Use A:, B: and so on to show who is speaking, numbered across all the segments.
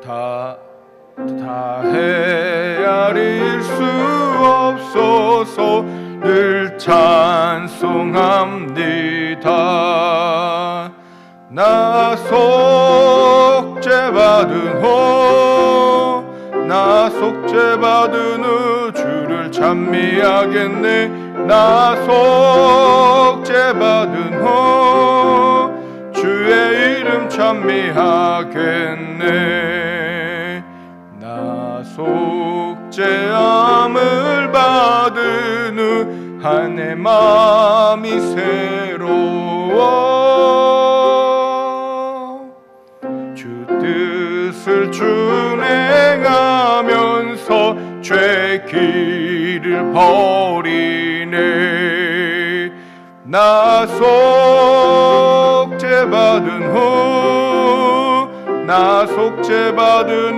A: 다 헤아릴 수 없어서 늘 찬송합니다. 나 속죄받은 후 주를 찬미하겠네. 나 속죄받은 후 주의 이름 찬미하겠네. 나 속죄함을 받은 후 한 해 마음이 새로워 주 뜻을 준행하면서 죄 길을 버리네. 나 속죄받은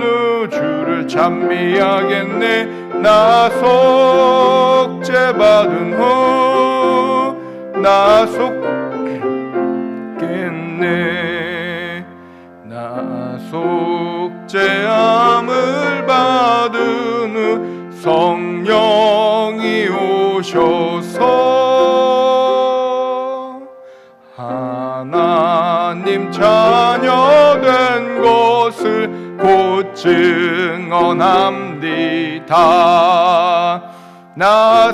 A: 후 주를 찬미하겠네. 나 속죄받은 후 나 속겠네. 나 속죄함을 받은 후 성령이 오셔서 하나님 자녀 된 것을 곧 증언합니다. 나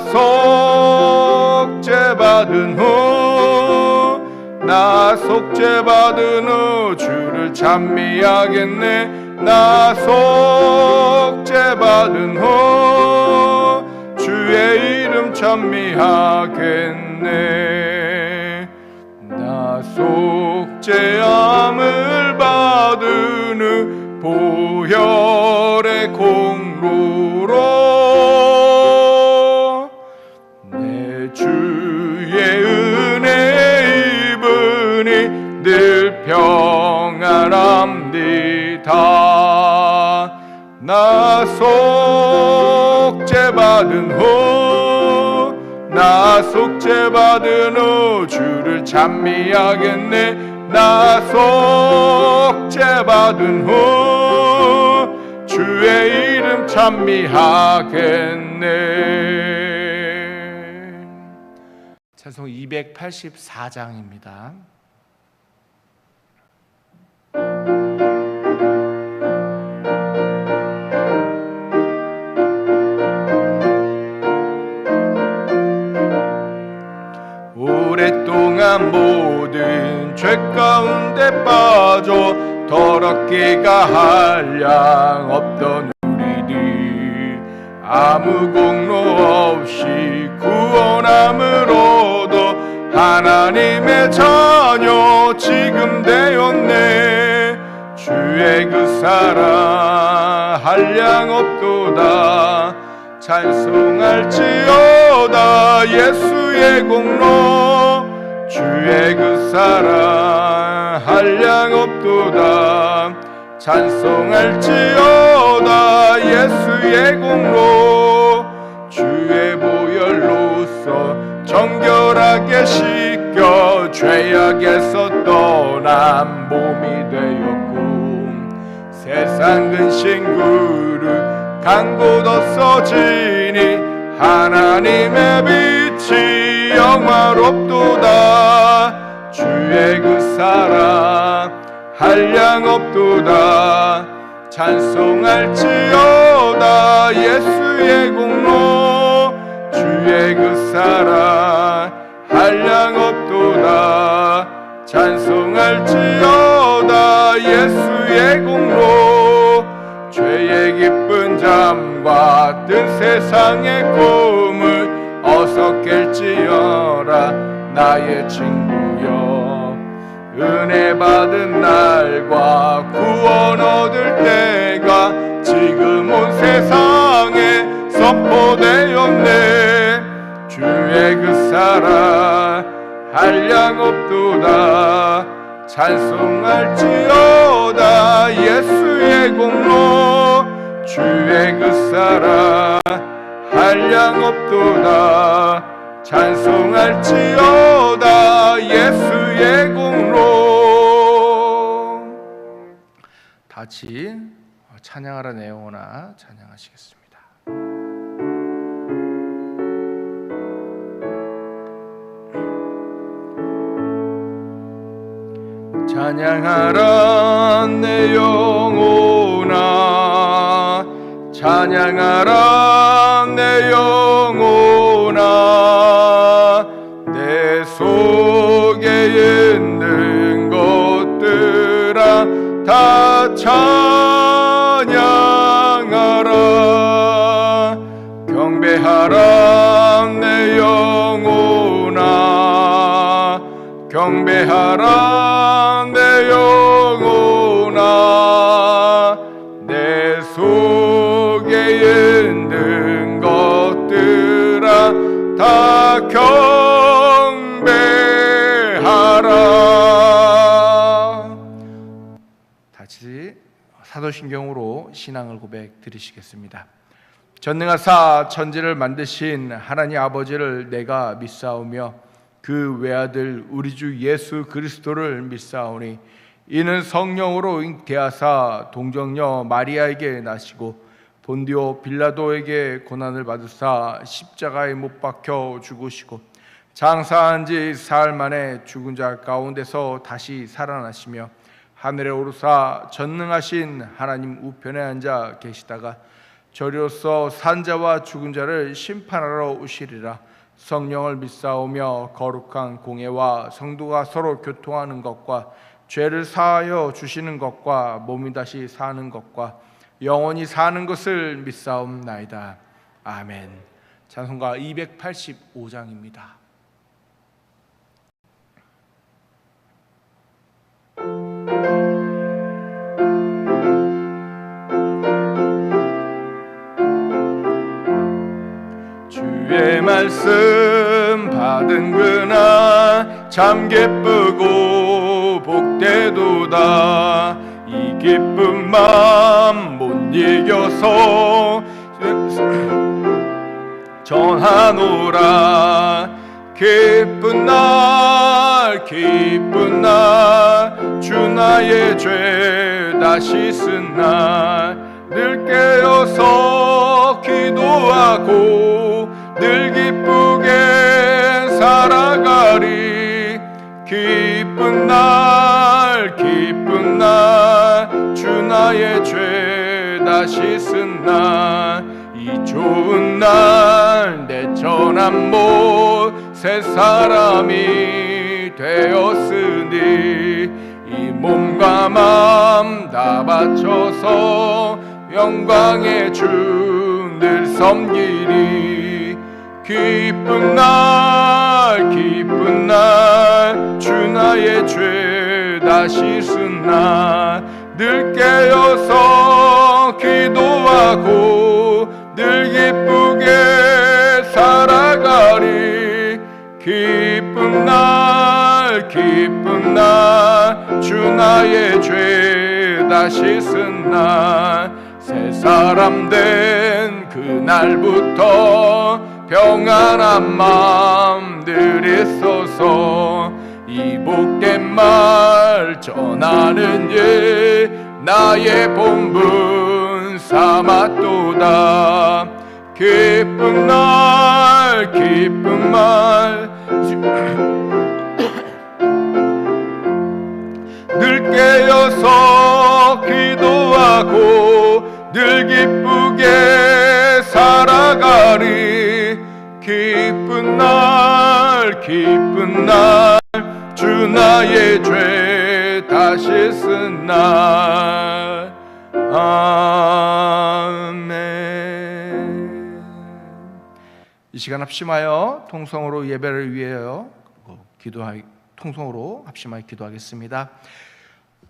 A: 속죄받은 후 주를 찬미하겠네. 나 속죄받은 후 주의 이름 찬미하겠네. 나 속죄함을 받은 후 보혈의 공로로 내 주의 은혜 입으니 늘 평안합니다. 나 속죄받은 후 주를 찬미하겠네. 나 속죄받은 후 주의 이름 찬미하겠네. 찬송 284장입니다. 오랫동안 모든 죄 가운데 빠져 더럽기가 한량 없던 우리들 아무 공로 없이 구원함을 얻어 하나님의 자녀 지금 되었네. 주의 그 사랑 한량 없도다. 찬송할지어다 예수의 공로. 주의 그 사랑 한량 없도다. 찬송할지어다 예수의 공로. 주의 보혈로서 정결하게 씻겨 죄악에서 떠난 몸이 되었고 세상 근심 그릇 간곳 없어지니 하나님의 빛이 영화롭도다. 주의 그 사랑 한량 없도다. 찬송할지어다 예수의 공로. 주의 그 사랑 한량 없도다. 찬송할지어다 예수의 공로. 죄의 깊은 잠과 뜬 세상의 꿈을 어서 깰지어라 나의 친구여. 은혜 받은 날과 구원 얻을 때가 지금 온 세상에 선포되었네. 주의 그 사랑 한량 없도다. 찬송할지어다 예수의 공로. 주의 그 사랑 한량 없도다. 찬송할지어다 예수의 공로. 같이 찬양하라 내 영혼아 찬양하시겠습니다. 찬양하라 내 영혼아 찬양하라 내 영혼아 내 속에 있는 것들아 다 찬양하라 경배하라 내 영혼아 경배하라 내 영혼아 내 속에 있는 것들아 다 경배하라. 다시 사도신경으로 신앙을 고백 드리시겠습니다. 전능하사 천지를 만드신 하나님 아버지를 내가 믿사오며 그 외아들 우리 주 예수 그리스도를 믿사오니 이는 성령으로 잉태하사 동정녀 마리아에게 나시고 본디오 빌라도에게 고난을 받으사 십자가에 못 박혀 죽으시고 장사한 지 사흘 만에 죽은 자 가운데서 다시 살아나시며 하늘에 오르사 전능하신 하나님 우편에 앉아 계시다가 저리로서 산자와 죽은 자를 심판하러 오시리라. 성령을 믿사오며 거룩한 공예와 성도가 서로 교통하는 것과 죄를 사하여 주시는 것과 몸이 다시 사는 것과 영원히 사는 것을 믿사옵나이다. 아멘. 찬송가 285장입니다. 주의 말씀 받은 그날 참 기쁘고 복되도다. 이 기쁜 마음 못 이겨서 전하노라. 기쁜 날 기쁜 날 주 나의 죄 다 씻은 날 늘 깨어서 기도하고 늘 기쁘게 살아가리. 기쁜 날 기쁜 날 주 나의 죄 다 씻은 날 이 좋은 날 내 천한 못 새 사람이 되었으니 이 몸과 마음 다 바쳐서 영광의 주 늘 섬기리. 기쁜 날 기쁜 날 주 나의 죄 다 씻은 날 늘 깨어서 기도하고 늘 기쁘게 살아가리. 기쁜 날 기쁜 날 주 나의 죄 다 씻은 날 새 사람 된 그날부터 평안한 마음 늘 있어서 이 복된 말 전하는 일 나의 본분 삼았도다. 기쁜 날 기쁜 말 늘 깨어서 기도하고 늘 기쁘게 살아가리. 기쁜 날 기쁜 날 주 나의 죄 다 씻은 날. 아멘. 이 시간 합심하여 통성으로 예배를 위하여 통성으로 합심하여 기도하겠습니다.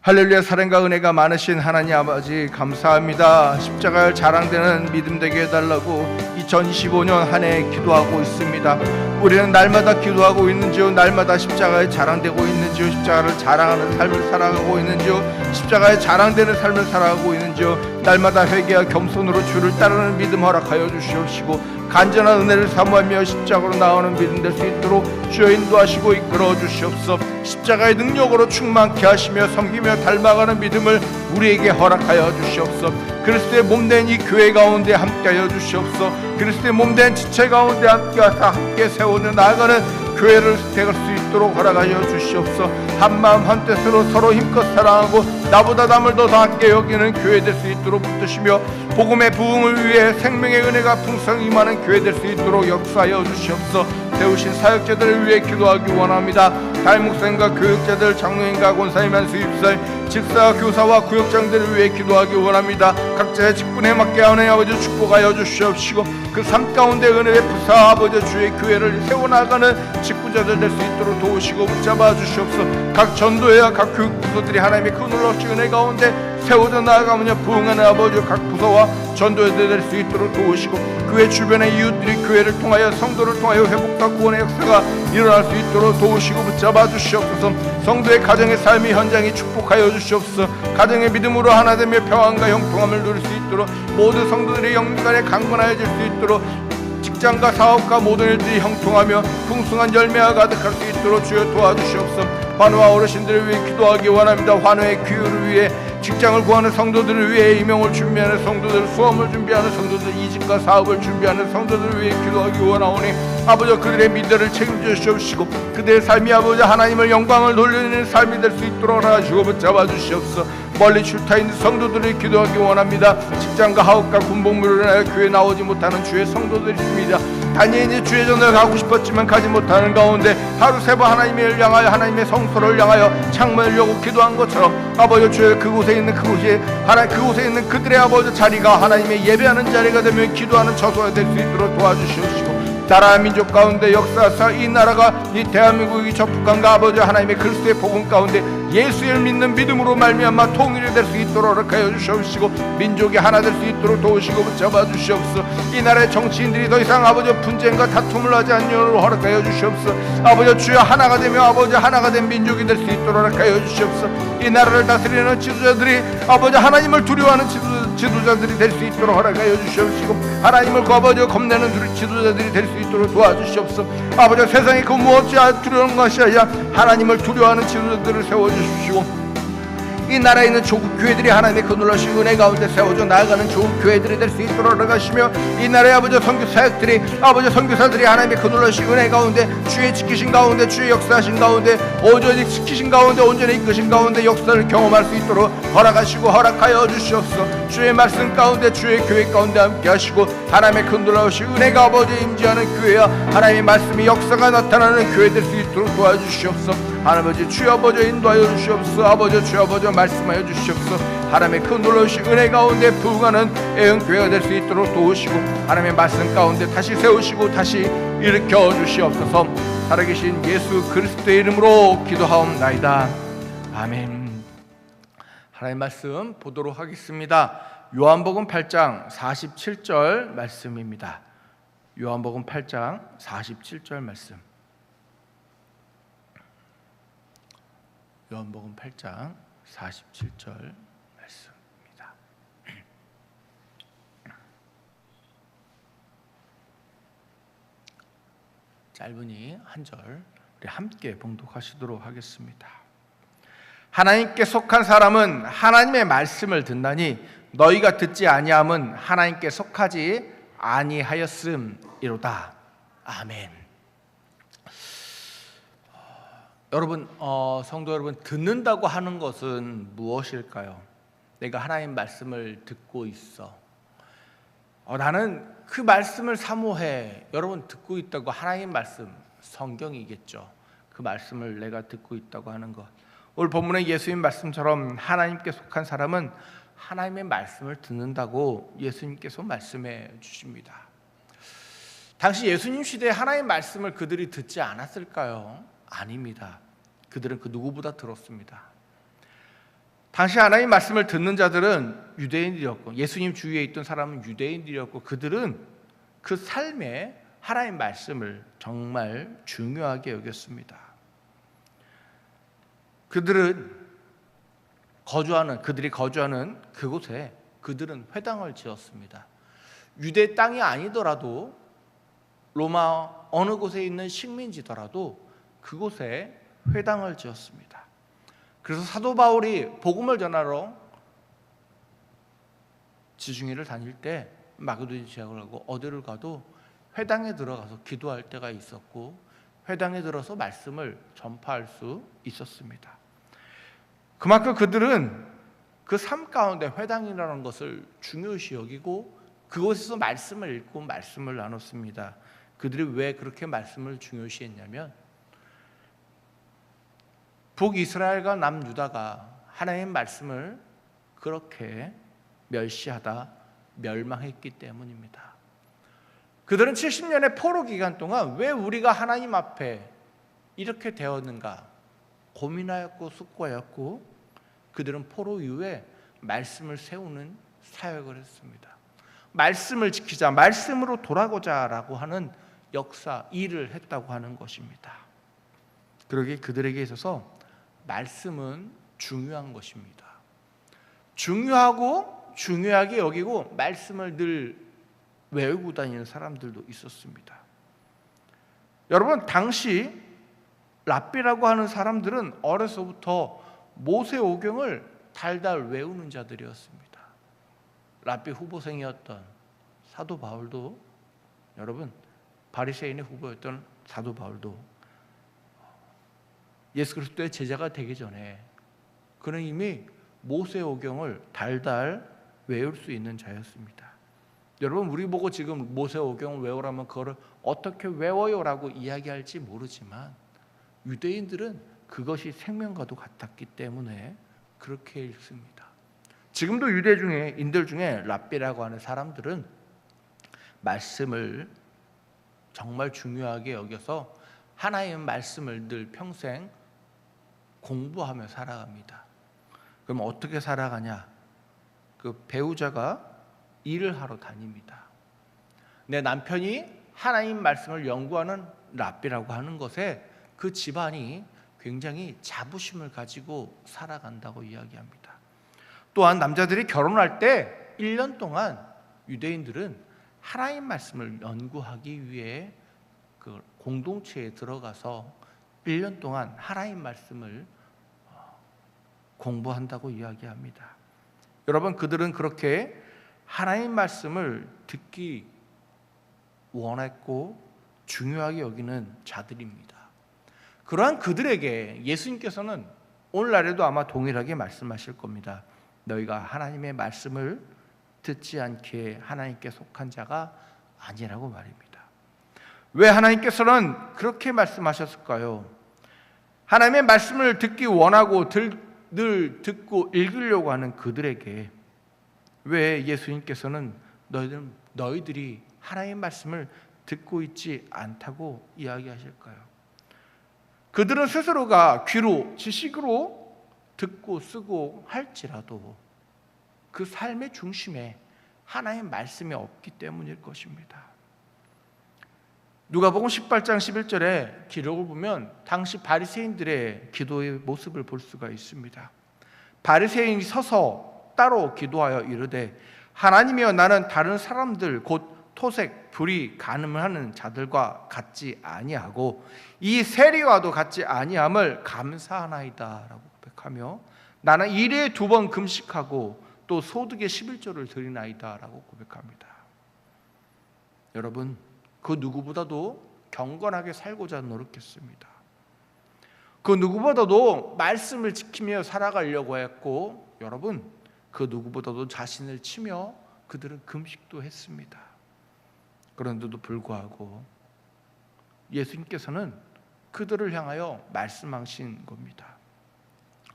A: 할렐루야. 사랑과 은혜가 많으신 하나님 아버지 감사합니다. 십자가에 자랑되는 믿음 되게 해달라고 2025년 한 해 기도하고 있습니다. 우리는 날마다 기도하고 있는지요, 날마다 십자가에 자랑되고 있는지요, 십자가를 자랑하는 삶을 살아가고 있는지요, 십자가에 자랑되는 삶을 살아가고 있는지요, 날마다 회개와 겸손으로 주를 따르는 믿음 허락하여 주시옵시고 간절한 은혜를 사모하며 십자가로 나오는 믿음 될 수 있도록 주여 인도하시고 이끌어 주시옵소서. 십자가의 능력으로 충만케 하시며 섬기며 닮아가는 믿음을 우리에게 허락하여 주시옵소서. 그리스도의 몸된 이 교회 가운데 함께하여 주시옵소서. 그리스도의 몸된 지체 가운데 함께하사 함께 세우며 나아가는 교회를 되갈 수 있도록 허락하여 주시옵소서. 한마음 한뜻으로 서로 힘껏 사랑하고 나보다 남을 더 함께 여기는 교회 될 수 있도록 붙드시며 복음의 부흥을 위해 생명의 은혜가 풍성히 임하는 교회 될 수 있도록 역사하여 주시옵소서. 세우신 사역자들을 위해 기도하기 원합니다. 담임 목사님과 교육자들, 장로님과 권사님과 수입사님, 집사, 교사와 구역장들을 위해 기도하기 원합니다. 각자의 직분에 맞게 하나님 아버지 축복하여 주시옵시고 그 삶 가운데 은혜 베푸사 아버지 주의 교회를 세워나가는 직분자들 될 수 있도록 도우시고 붙잡아 주시옵소서. 각 전도회와 각 교육부서들이 하나님의 그 놀라우신 은혜 가운데 세워져 나아가며 부흥하는 아버지 각 부서와 전도회들 될 수 있도록 도우시고 교회 주변의 이웃들이 교회를 통하여 성도를 통하여 회복과 구원의 역사가 일어날 수 있도록 도우시고 붙잡아 주시옵소서. 성도의 가정의 삶의 현장이 축복하여 주시옵소서. 가정의 믿음으로 하나 되며 평안과 형통함을 누릴 수 있도록 모든 성도들의 영간에 강건하여질 수 있도록 직장과 사업과 모든 일들이 형통하며 풍성한 열매가 가득할 수 있도록 주여 도와주시옵소서. 환우와 어르신들을 위해 기도하기 원합니다. 환우의 기회를 위해 직장을 구하는 성도들을 위해 임용을 준비하는 성도들, 수험을 준비하는 성도들, 이직과 사업을 준비하는 성도들을 위해 기도하기 원하오니 아버지 그들의 미래를 책임져 주시옵시고 그들의 삶이 아버지 하나님을 영광을 돌리는 삶이 될 수 있도록 하시고 붙잡아 주시옵소서. 멀리 출타 있는 성도들을 기도하기 원합니다. 직장과 학업과 군복무를 인하여 교회에 나오지 못하는 주의 성도들이 있습니다. 단연히 주의 전을 가고 싶었지만 가지 못하는 가운데 하루 세 번 하나님을 향하여 하나님의 성소를 향하여 창문을 열고 기도한 것처럼 아버지 주의 그곳에 있는 그곳에 있는 그들의 아버지 자리가 하나님의 예배하는 자리가 되며 기도하는 처소가 될 수 있도록 도와주시옵시고 나라 민족 가운데 역사사 이 나라가 이 대한민국이 적국한가 아버지 하나님의 그리스도의 복음 가운데 예수를 믿는 믿음으로 말미암아 통일이 될 수 있도록 허락하여 주시옵시고 민족이 하나 될 수 있도록 도우시고 붙잡아 주시옵소서. 이 나라의 정치인들이 더 이상 아버지 분쟁과 다툼을 하지 않도록 허락하여 주시옵소서. 아버지 주여 하나가 되며 아버지 하나가 된 민족이 될 수 있도록 허락하여 주시옵소서. 이 나라를 다스리는 지도자들이 아버지 하나님을 두려워하는 지도자들이 될 수 있도록 허락하여 주시옵시고 하나님을 아버지 겁내는 지도자들이 될 수 있도록 도와주시옵소서. 아버지 세상에 그 무엇이 두려운 것이 아니라 하나님을 두려워하는 지도자들을 세워주시고 이 나라에 있는 조국 교회들이 하나님의 그 놀라신 은혜 가운데 세워져 나아가는 좋은 교회들이 될 수 있도록 허락하시며 이 나라의 아버지 선교 사역들이 아버지 선교사들이 하나님의 그 놀라신 은혜 가운데 주의 지키신 가운데 주의 역사하신 가운데 온전히 지키신 가운데 온전히 이끄신 가운데 역사를 경험할 수 있도록 허락하시고 허락하여 주시옵소서. 주의 말씀 가운데 주의 교회 가운데 함께 하시고 하나님의 그 놀라우신 은혜가 아버지 임재하는 교회와 하나님의 말씀이 역사가 나타나는 교회 될 수 있도록 도와주시옵소서. 하나님 주여 아버지 인도하여 주시옵소서. 아버지 주여 아버지 말씀하여 주시옵소서. 하나님의 그 놀라우신 은혜 가운데 부흥하는 애영교회가 될 수 있도록 도우시고 하나님의 말씀 가운데 다시 세우시고 다시 일으켜 주시옵소서. 살아계신 예수 그리스도의 이름으로 기도하옵나이다. 아멘. 하나님의 말씀 보도록 하겠습니다. 요한복음 8장 47절 말씀입니다. 요한복음 8장 47절 말씀. 요한복음 8장 47절 말씀입니다. 짧으니 한 절 우리 함께 봉독하시도록 하겠습니다. 하나님께 속한 사람은 하나님의 말씀을 듣나니 너희가 듣지 아니함은 하나님께 속하지 아니하였음이로다. 아멘. 여러분, 성도 여러분, 듣는다고 하는 것은 무엇일까요? 내가 하나님 말씀을 듣고 있어. 나는 그 말씀을 사모해. 여러분, 듣고 있다고 하나님 말씀, 성경이겠죠. 그 말씀을 내가 듣고 있다고 하는 것. 오늘 본문의 예수님 말씀처럼 하나님께 속한 사람은 하나님의 말씀을 듣는다고 예수님께서 말씀해 주십니다. 당시 예수님 시대에 하나님의 말씀을 그들이 듣지 않았을까요? 아닙니다. 그들은 그 누구보다 들었습니다. 당시 하나님 말씀을 듣는 자들은 유대인들이었고 예수님 주위에 있던 사람은 유대인들이었고 그들은 그 삶에 하나님 말씀을 정말 중요하게 여겼습니다. 그들이 거주하는 그곳에 그들은 회당을 지었습니다. 유대 땅이 아니더라도 로마 어느 곳에 있는 식민지더라도 그곳에 회당을 지었습니다. 그래서 사도 바울이 복음을 전하러 지중해를 다닐 때 마게도냐 지역을 가고 어디를 가도 회당에 들어가서 기도할 때가 있었고 회당에 들어서 말씀을 전파할 수 있었습니다. 그만큼 그들은 그 삶 가운데 회당이라는 것을 중요시 여기고 그곳에서 말씀을 읽고 말씀을 나눴습니다. 그들이 왜 그렇게 말씀을 중요시했냐면 북이스라엘과 남유다가 하나님의 말씀을 그렇게 멸시하다 멸망했기 때문입니다. 그들은 70년의 포로 기간 동안 왜 우리가 하나님 앞에 이렇게 되었는가 고민하였고 숙고하였고 그들은 포로 이후에 말씀을 세우는 사역을 했습니다. 말씀을 지키자, 말씀으로 돌아가자 라고 하는 역사, 일을 했다고 하는 것입니다. 그러기에 그들에게 있어서 말씀은 중요한 것입니다. 중요하고 중요하게 여기고 말씀을 늘 외우고 다니는 사람들도 있었습니다. 여러분, 당시 랍비라고 하는 사람들은 어려서부터 모세오경을 달달 외우는 자들이었습니다. 랍비 후보생이었던 사도 바울도, 여러분, 바리새인의 후보였던 사도 바울도 예수 그리스도의 제자가 되기 전에 그는 이미 모세오경을 달달 외울 수 있는 자였습니다. 여러분, 우리 보고 지금 모세오경을 외우라면 그거를 어떻게 외워요라고 이야기할지 모르지만 유대인들은 그것이 생명과도 같았기 때문에 그렇게 읽습니다. 지금도 유대인들 중에 랍비라고 하는 사람들은 말씀을 정말 중요하게 여겨서 하나님의 말씀을 늘 평생 공부하며 살아갑니다. 그럼 어떻게 살아가냐? 그 배우자가 일을 하러 다닙니다. 내 남편이 하나님 말씀을 연구하는 랍비라고 하는 것에 그 집안이 굉장히 자부심을 가지고 살아간다고 이야기합니다. 또한 남자들이 결혼할 때 1년 동안 유대인들은 하나님 말씀을 연구하기 위해 그 공동체에 들어가서 1년 동안 하나님 말씀을 공부한다고 이야기합니다. 여러분, 그들은 그렇게 하나님 말씀을 듣기 원했고 중요하게 여기는 자들입니다. 그러한 그들에게 예수님께서는 오늘날에도 아마 동일하게 말씀하실 겁니다. 너희가 하나님의 말씀을 듣지 않게 하나님께 속한 자가 아니라고 말입니다. 왜 하나님께서는 그렇게 말씀하셨을까요? 하나님의 말씀을 듣기 원하고 늘 듣고 읽으려고 하는 그들에게 왜 예수님께서는 너희들이 하나님의 말씀을 듣고 있지 않다고 이야기하실까요? 그들은 스스로가 귀로 지식으로 듣고 쓰고 할지라도 그 삶의 중심에 하나님의 말씀이 없기 때문일 것입니다. 누가복음 18장 11절에 기록을 보면 당시 바리새인들의 기도의 모습을 볼 수가 있습니다. 바리새인이 서서 따로 기도하여 이르되 하나님이여, 나는 다른 사람들 곧 토색, 불의, 간음을 하는 자들과 같지 아니하고 이 세리와도 같지 아니함을 감사하나이다 라고 고백하며 나는 일에 2번 금식하고 또 소득의 11조를 드리나이다 라고 고백합니다. 여러분, 그 누구보다도 경건하게 살고자 노력했습니다. 그 누구보다도 말씀을 지키며 살아가려고 했고, 여러분, 그 누구보다도 자신을 치며 그들은 금식도 했습니다. 그런데도 불구하고 예수님께서는 그들을 향하여 말씀하신 겁니다.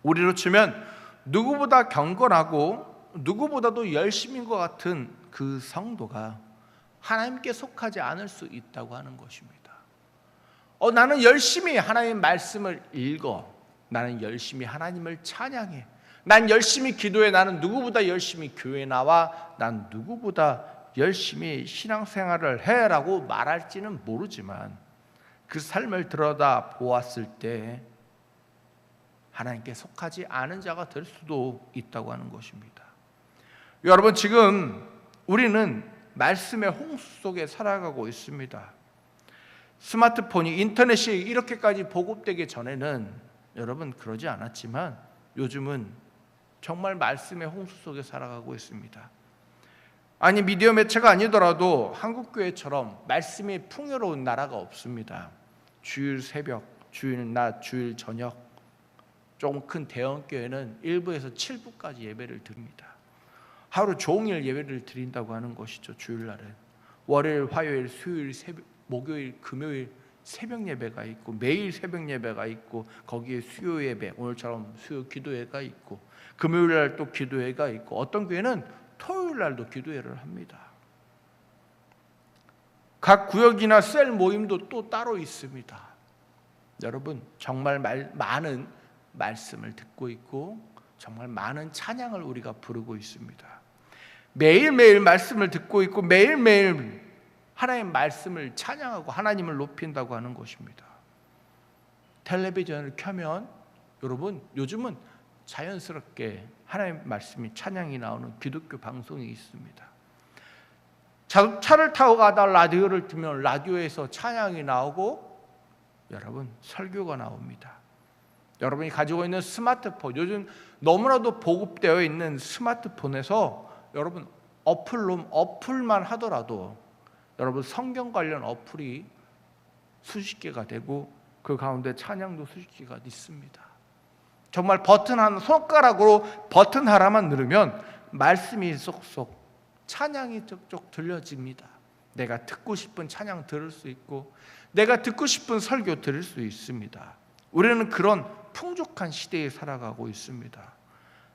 A: 우리로 치면 누구보다 경건하고 누구보다도 열심인 것 같은 그 성도가 하나님께 속하지 않을 수 있다고 하는 것입니다. 나는 열심히 하나님의 말씀을 읽어, 나는 열심히 하나님을 찬양해, 난 열심히 기도해, 나는 누구보다 열심히 교회에 나와, 난 누구보다 열심히 신앙생활을 해라고 말할지는 모르지만 그 삶을 들여다 보았을 때 하나님께 속하지 않은 자가 될 수도 있다고 하는 것입니다. 여러분, 지금 우리는 말씀의 홍수 속에 살아가고 있습니다. 스마트폰이, 인터넷이 이렇게까지 보급되기 전에는 여러분 그러지 않았지만 요즘은 정말 말씀의 홍수 속에 살아가고 있습니다. 아니, 미디어 매체가 아니더라도 한국교회처럼 말씀이 풍요로운 나라가 없습니다. 주일 새벽, 주일 낮, 주일 저녁, 조금 큰 대형교회는 1부에서 7부까지 예배를 드립니다. 하루 종일 예배를 드린다고 하는 것이죠. 주일날은 월요일, 화요일, 수요일, 목요일, 금요일 새벽 예배가 있고, 매일 새벽 예배가 있고, 거기에 수요 예배, 오늘처럼 수요 기도회가 있고, 금요일 날 또 기도회가 있고, 어떤 교회는 토요일 날도 기도회를 합니다. 각 구역이나 셀 모임도 또 따로 있습니다. 여러분, 정말 많은 말씀을 듣고 있고 정말 많은 찬양을 우리가 부르고 있습니다. 매일매일 말씀을 듣고 있고 매일매일 하나님의 말씀을 찬양하고 하나님을 높인다고 하는 것입니다. 텔레비전을 켜면 여러분, 요즘은 자연스럽게 하나님의 말씀이, 찬양이 나오는 기독교 방송이 있습니다. 차를 타고 가다 라디오를 틀면 라디오에서 찬양이 나오고 여러분, 설교가 나옵니다. 여러분이 가지고 있는 스마트폰, 요즘 너무나도 보급되어 있는 스마트폰에서 여러분 어플만 하더라도 여러분 성경 관련 어플이 수십 개가 되고 그 가운데 찬양도 수십 개가 있습니다. 정말 손가락으로 버튼 하나만 누르면 말씀이 쏙쏙, 찬양이 쪽쪽 들려집니다. 내가 듣고 싶은 찬양 들을 수 있고 내가 듣고 싶은 설교 들을 수 있습니다. 우리는 그런 풍족한 시대에 살아가고 있습니다.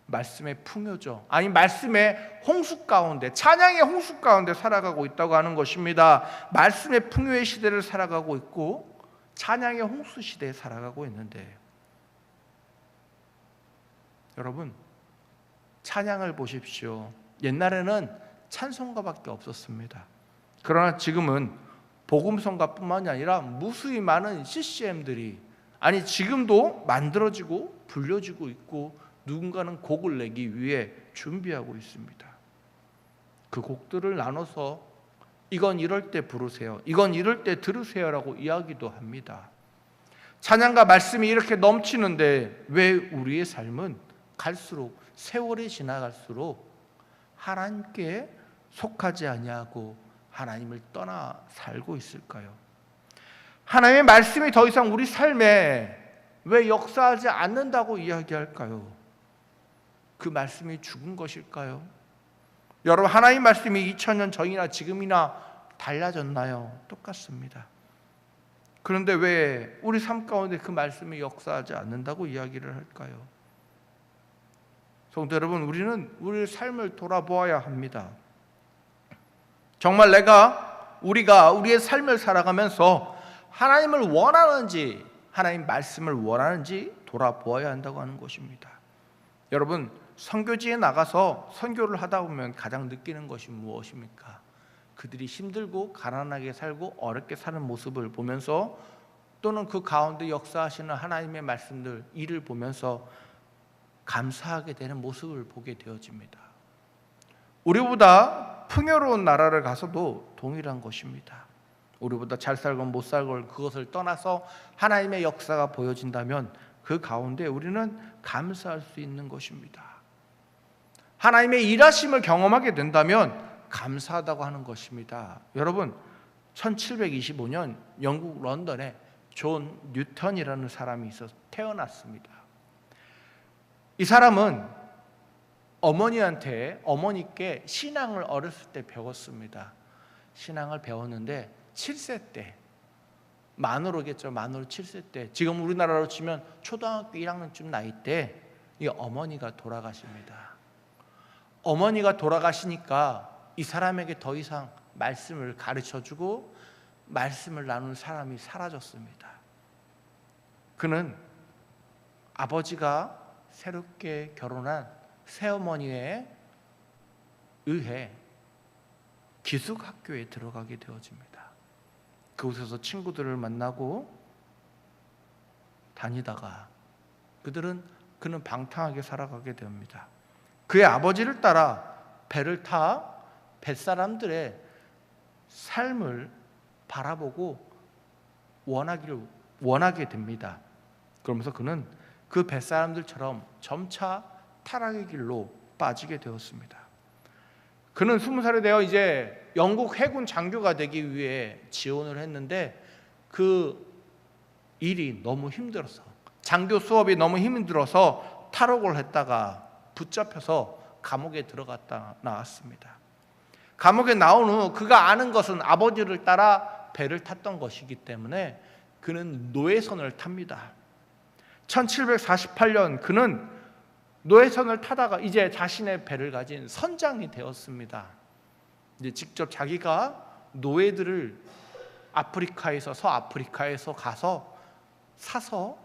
A: 말씀의 풍요죠. 아니, 말씀의 홍수 가운데, 찬양의 홍수 가운데 살아가고 있다고 하는 것입니다. 말씀의 풍요의 시대를 살아가고 있고 찬양의 홍수 시대에 살아가고 있는데, 여러분 찬양을 보십시오. 옛날에는 찬송가밖에 없었습니다. 그러나 지금은 복음성가뿐만이 아니라 무수히 많은 CCM들이, 아니 지금도 만들어지고 불려지고 있고 누군가는 곡을 내기 위해 준비하고 있습니다. 그 곡들을 나눠서 이건 이럴 때 부르세요, 이건 이럴 때 들으세요라고 이야기도 합니다. 찬양과 말씀이 이렇게 넘치는데 왜 우리의 삶은 갈수록, 세월이 지나갈수록 하나님께 속하지 아니하고 하나님을 떠나 살고 있을까요? 하나님의 말씀이 더 이상 우리 삶에 왜 역사하지 않는다고 이야기할까요? 그 말씀이 죽은 것일까요? 여러분, 하나님의 말씀이 2000년 전이나 지금이나 달라졌나요? 똑같습니다. 그런데 왜 우리 삶 가운데 그 말씀이 역사하지 않는다고 이야기를 할까요? 성도 여러분, 우리는 우리의 삶을 돌아보아야 합니다. 정말 우리가 우리의 삶을 살아가면서 하나님을 원하는지, 하나님 말씀을 원하는지 돌아보아야 한다고 하는 것입니다. 여러분, 선교지에 나가서 선교를 하다 보면 가장 느끼는 것이 무엇입니까? 그들이 힘들고 가난하게 살고 어렵게 사는 모습을 보면서, 또는 그 가운데 역사하시는 하나님의 말씀들, 일을 보면서 감사하게 되는 모습을 보게 되어집니다. 우리보다 풍요로운 나라를 가서도 동일한 것입니다. 우리보다 잘 살건 못 살건 그것을 떠나서 하나님의 역사가 보여진다면 그 가운데 우리는 감사할 수 있는 것입니다. 하나님의 일하심을 경험하게 된다면 감사하다고 하는 것입니다. 여러분, 1725년 영국 런던에 존 뉴턴이라는 사람이 있어서 태어났습니다. 이 사람은 어머니께 신앙을 어렸을 때 배웠습니다. 신앙을 배웠는데 7세 때, 만으로겠죠. 만으로 7세 때, 지금 우리나라로 치면 초등학교 1학년쯤 나이 때 이 어머니가 돌아가십니다. 어머니가 돌아가시니까 이 사람에게 더 이상 말씀을 가르쳐주고 말씀을 나누는 사람이 사라졌습니다. 그는 아버지가 새롭게 결혼한 새어머니에 의해 기숙학교에 들어가게 되어집니다. 그곳에서 친구들을 만나고 다니다가 그는 방탕하게 살아가게 됩니다. 그의 아버지를 따라 배를 타 뱃사람들의 삶을 바라보고 원하게 됩니다. 그러면서 그는 그 뱃사람들처럼 점차 타락의 길로 빠지게 되었습니다. 그는 20살이 되어 이제 영국 해군 장교가 되기 위해 지원을 했는데 그 일이 너무 힘들어서, 장교 수업이 너무 힘들어서 탈옥을 했다가 붙잡혀서 감옥에 들어갔다 나왔습니다. 감옥에 나온 후 그가 아는 것은 아버지를 따라 배를 탔던 것이기 때문에 그는 노예선을 탑니다. 1748년 그는 노예선을 타다가 이제 자신의 배를 가진 선장이 되었습니다. 이제 직접 자기가 노예들을 서아프리카에서 가서 사서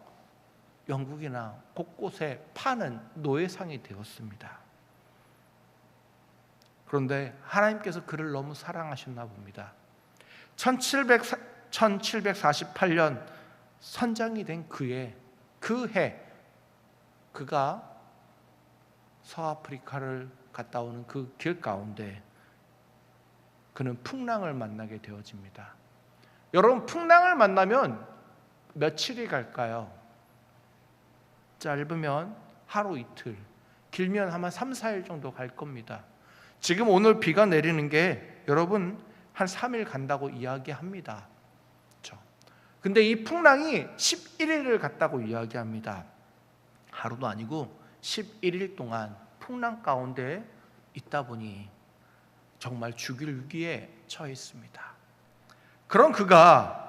A: 영국이나 곳곳에 파는 노예상이 되었습니다. 그런데 하나님께서 그를 너무 사랑하셨나 봅니다. 1748년 선장이 된 그 해 그가 서아프리카를 갔다 오는 그 길 가운데 그는 풍랑을 만나게 되어집니다. 여러분, 풍랑을 만나면 며칠이 갈까요? 짧으면 하루 이틀, 길면 아마 3, 4일 정도 갈 겁니다. 지금 오늘 비가 내리는 게 여러분 한 3일 간다고 이야기합니다. 그렇죠? 근데 이 풍랑이 11일을 갔다고 이야기합니다. 하루도 아니고 11일 동안 풍랑 가운데 있다 보니 정말 죽일 위기에 처해 있습니다. 그런 그가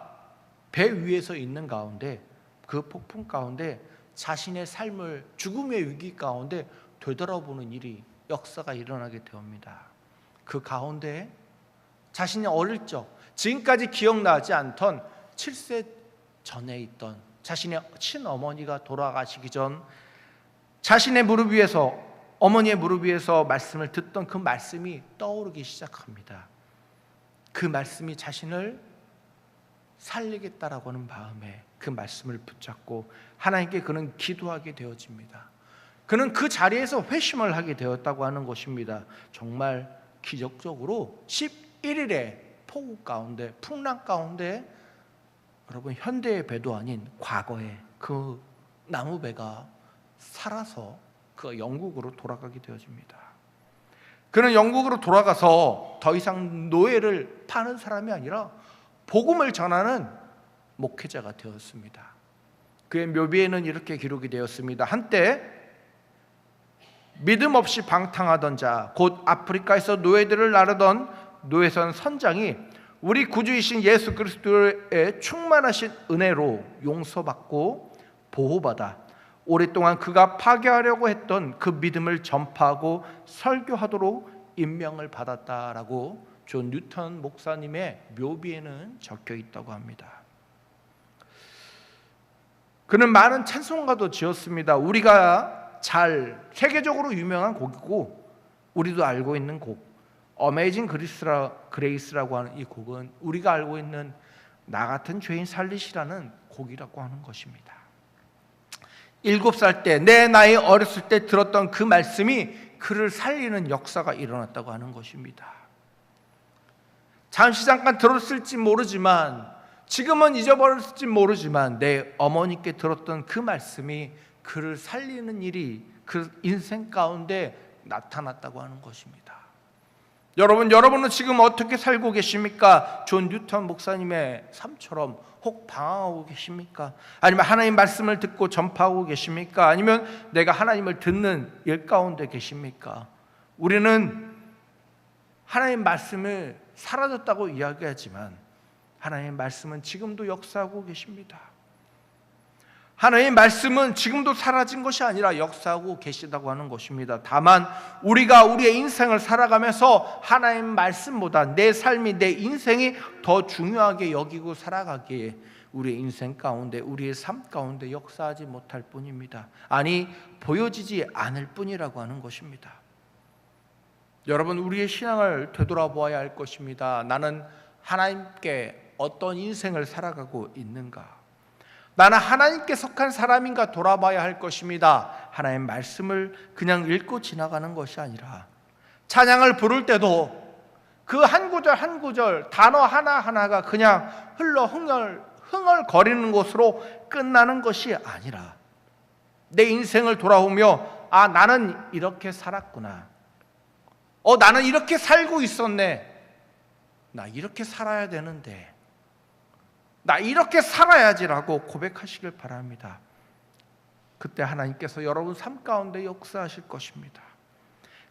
A: 배 위에서 있는 가운데, 그 폭풍 가운데 자신의 삶을 죽음의 위기 가운데 되돌아보는 일이, 역사가 일어나게 되옵니다. 그 가운데 자신이 어릴 적, 지금까지 기억나지 않던 7세 전에 있던 자신의 친어머니가 돌아가시기 전 자신의 무릎 위에서, 어머니의 무릎 위에서 말씀을 듣던 그 말씀이 떠오르기 시작합니다. 그 말씀이 자신을 살리겠다라고 하는 마음에 그 말씀을 붙잡고 하나님께 그는 기도하게 되어집니다. 그는 그 자리에서 회심을 하게 되었다고 하는 것입니다. 정말 기적적으로 11일의 폭우 가운데, 풍랑 가운데 여러분 현대의 배도 아닌 과거의 그 나무배가 살아서 그 영국으로 돌아가게 되어집니다. 그는 영국으로 돌아가서 더 이상 노예를 파는 사람이 아니라 복음을 전하는 목회자가 되었습니다. 그의 묘비에는 이렇게 기록이 되었습니다. 한때 믿음 없이 방탕하던 자, 곧 아프리카에서 노예들을 나르던 노예선 선장이 우리 구주이신 예수 그리스도의 충만하신 은혜로 용서받고 보호받아 오랫동안 그가 파괴하려고 했던 그 믿음을 전파하고 설교하도록 임명을 받았다라고 존 뉴턴 목사님의 묘비에는 적혀 있다고 합니다. 그는 많은 찬송가도 지었습니다. 우리가 잘 세계적으로 유명한 곡이고 우리도 알고 있는 곡, 어메이징 그레이스라고 하는 이 곡은 우리가 알고 있는 나 같은 죄인 살리시라는 곡이라고 하는 것입니다. 7살 때, 내 나이 어렸을 때 들었던 그 말씀이 그를 살리는 역사가 일어났다고 하는 것입니다. 잠시 잠깐 들었을지 모르지만, 지금은 잊어버렸을지 모르지만 내 어머니께 들었던 그 말씀이 그를 살리는 일이 그 인생 가운데 나타났다고 하는 것입니다. 여러분은 지금 어떻게 살고 계십니까? 존 뉴턴 목사님의 삶처럼 혹 방황하고 계십니까? 아니면 하나님 말씀을 듣고 전파하고 계십니까? 아니면 내가 하나님을 듣는 일 가운데 계십니까? 우리는 하나님 말씀을 사라졌다고 이야기하지만 하나님의 말씀은 지금도 역사하고 계십니다. 하나님의 말씀은 지금도 사라진 것이 아니라 역사하고 계시다고 하는 것입니다. 다만 우리가 우리의 인생을 살아가면서 하나님 말씀보다 내 삶이, 내 인생이 더 중요하게 여기고 살아가기에 우리의 인생 가운데, 우리의 삶 가운데 역사하지 못할 뿐입니다. 아니, 보여지지 않을 뿐이라고 하는 것입니다. 여러분, 우리의 신앙을 되돌아보아야 할 것입니다. 나는 하나님께 어떤 인생을 살아가고 있는가? 나는 하나님께 속한 사람인가 돌아봐야 할 것입니다. 하나님의 말씀을 그냥 읽고 지나가는 것이 아니라 찬양을 부를 때도 그 한 구절 한 구절 단어 하나하나가 그냥 흥얼거리는 것으로 끝나는 것이 아니라 내 인생을 돌아보며 나는 이렇게 살았구나. 나는 이렇게 살고 있었네. 나 이렇게 살아야 되는데. 나 이렇게 살아야지라고 고백하시길 바랍니다. 그때 하나님께서 여러분 삶 가운데 역사하실 것입니다.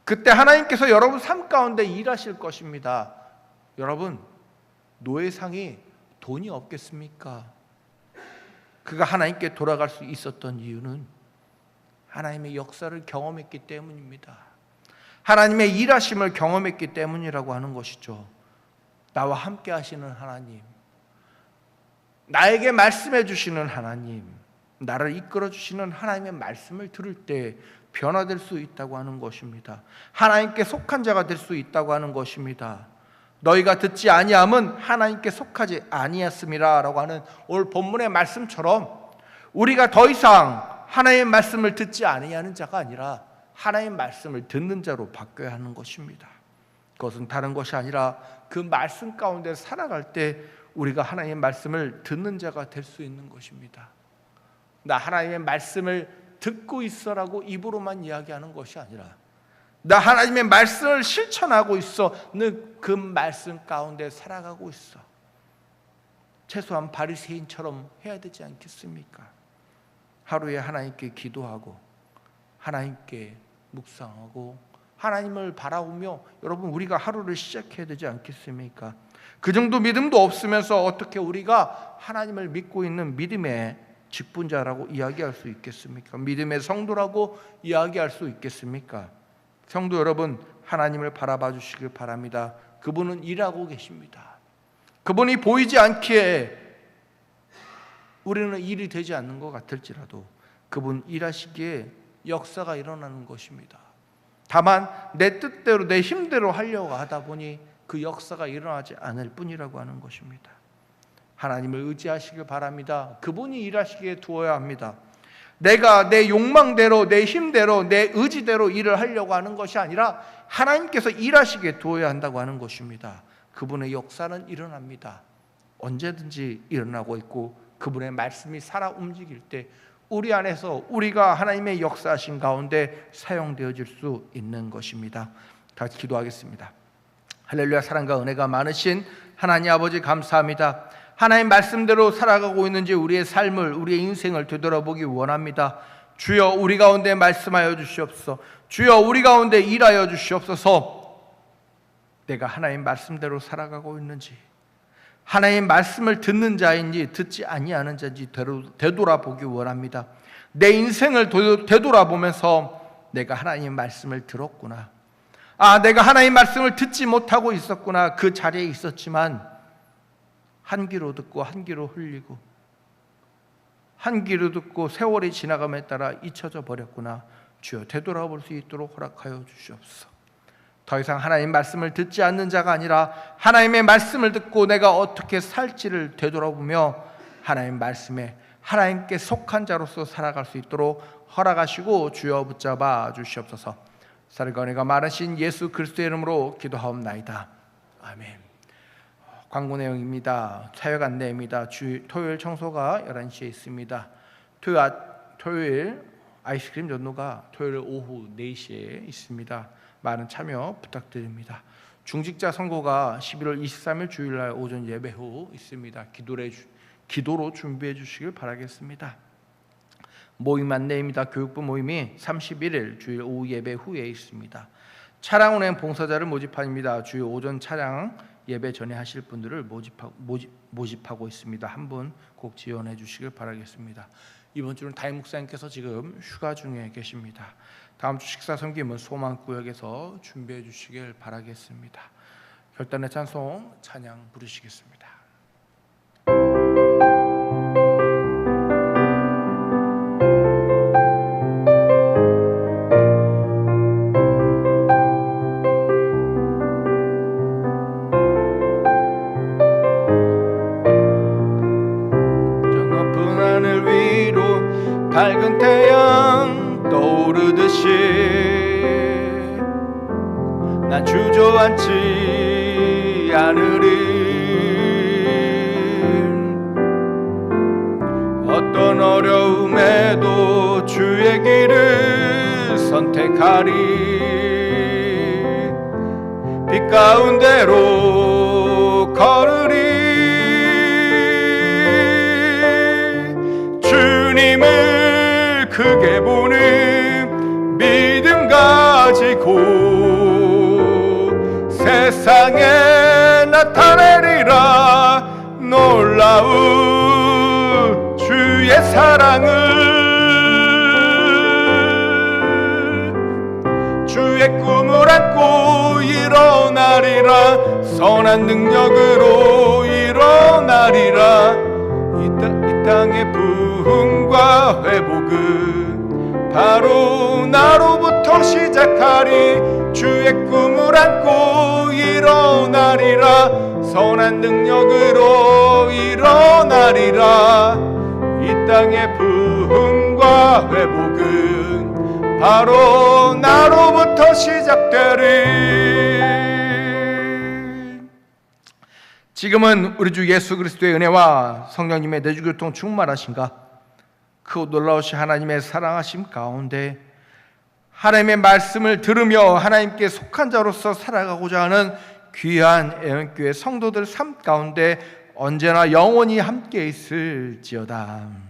A: 그때 하나님께서 여러분 삶 가운데 일하실 것입니다. 여러분, 노예상이 돈이 없겠습니까? 그가 하나님께 돌아갈 수 있었던 이유는 하나님의 역사를 경험했기 때문입니다. 하나님의 일하심을 경험했기 때문이라고 하는 것이죠. 나와 함께 하시는 하나님, 나에게 말씀해 주시는 하나님, 나를 이끌어 주시는 하나님의 말씀을 들을 때 변화될 수 있다고 하는 것입니다. 하나님께 속한 자가 될 수 있다고 하는 것입니다. 너희가 듣지 아니함은 하나님께 속하지 아니했음이라 라고 하는 오늘 본문의 말씀처럼 우리가 더 이상 하나님의 말씀을 듣지 아니하는 자가 아니라 하나님의 말씀을 듣는 자로 바뀌어야 하는 것입니다. 그것은 다른 것이 아니라 그 말씀 가운데 살아갈 때 우리가 하나님의 말씀을 듣는 자가 될 수 있는 것입니다. 나 하나님의 말씀을 듣고 있어라고 입으로만 이야기하는 것이 아니라 나 하나님의 말씀을 실천하고 있어. 그 말씀 가운데 살아가고 있어. 최소한 바리새인처럼 해야 되지 않겠습니까? 하루에 하나님께 기도하고 하나님께 묵상하고 하나님을 바라보며 여러분 우리가 하루를 시작해야 되지 않겠습니까? 그 정도 믿음도 없으면서 어떻게 우리가 하나님을 믿고 있는 믿음의 직분자라고 이야기할 수 있겠습니까? 믿음의 성도라고 이야기할 수 있겠습니까? 성도 여러분, 하나님을 바라봐 주시길 바랍니다. 그분은 일하고 계십니다. 그분이 보이지 않기에 우리는 일이 되지 않는 것 같을지라도 그분 일하시기에 역사가 일어나는 것입니다. 다만 내 뜻대로 내 힘대로 하려고 하다 보니 그 역사가 일어나지 않을 뿐이라고 하는 것입니다. 하나님을 의지하시길 바랍니다. 그분이 일하시기에 두어야 합니다. 내가 내 욕망대로 내 힘대로 내 의지대로 일을 하려고 하는 것이 아니라 하나님께서 일하시기에 두어야 한다고 하는 것입니다. 그분의 역사는 일어납니다. 언제든지 일어나고 있고 그분의 말씀이 살아 움직일 때 우리 안에서 우리가 하나님의 역사하신 가운데 사용되어질 수 있는 것입니다. 같이 기도하겠습니다. 할렐루야. 사랑과 은혜가 많으신 하나님 아버지 감사합니다. 하나님 말씀대로 살아가고 있는지 우리의 삶을 우리의 인생을 되돌아보기 원합니다. 주여 우리 가운데 말씀하여 주시옵소서. 주여 우리 가운데 일하여 주시옵소서. 내가 하나님 말씀대로 살아가고 있는지 하나님 말씀을 듣는 자인지 듣지 아니하는 자인지 되돌아보기 원합니다. 내 인생을 되돌아보면서 내가 하나님 말씀을 들었구나. 내가 하나님 말씀을 듣지 못하고 있었구나. 그 자리에 있었지만 한 귀로 듣고 한 귀로 흘리고 한 귀로 듣고 세월이 지나감에 따라 잊혀져 버렸구나. 주여 되돌아볼 수 있도록 허락하여 주시옵소서. 더 이상 하나님 말씀을 듣지 않는 자가 아니라 하나님의 말씀을 듣고 내가 어떻게 살지를 되돌아보며 하나님 말씀에 하나님께 속한 자로서 살아갈 수 있도록 허락하시고 주여 붙잡아 주시옵소서. 사랑과 은혜가 많으신 예수 그리스도의 이름으로 기도하옵나이다. 아멘. 광고 내용입니다. 사역 안내입니다. 토요일 청소가 11시에 있습니다. 토요일 아이스크림 전도가 토요일 오후 4시에 있습니다. 많은 참여 부탁드립니다. 중직자 선고가 11월 23일 주일날 오전 예배 후 있습니다. 기도로 준비해 주시길 바라겠습니다. 모임 안내입니다. 교육부 모임이 31일 주일 오후 예배 후에 있습니다. 차량 운행 봉사자를 모집합니다. 주일 오전 차량 예배 전에 하실 분들을 모집하고 있습니다. 한 분 꼭 지원해 주시길 바라겠습니다. 이번 주는 담임 목사님께서 지금 휴가 중에 계십니다. 다음 주 식사 섬김은 소망구역에서 준비해 주시길 바라겠습니다. 결단의 찬송 찬양 부르시겠습니다. 밝은 태양 떠오르듯이 난 주저앉지 않으리. 주의 길을 선택하리. 빛 가운데로 걸으리. 주님을 크게 보는 믿음 가지고 세상에 나타내리라. 놀라운 주의 사랑을. 주의 꿈을 안고 일어나리라. 선한 능력으로 일어나리라. 이 땅의 부흥과 회복은 바로 나로부터 시작하리. 주의 꿈을 안고 일어나리라. 선한 능력으로 일어나리라. 이 땅의 부흥과 회복은 바로 나로부터 시작되리. 지금은 우리 주 예수 그리스도의 은혜와 성령님의 내주교통 충만하신가, 크고 놀라우신 하나님의 사랑하심 가운데 하나님의 말씀을 들으며 하나님께 속한 자로서 살아가고자 하는 귀한 애원교회 성도들 삶 가운데 언제나 영원히 함께 있을지어다.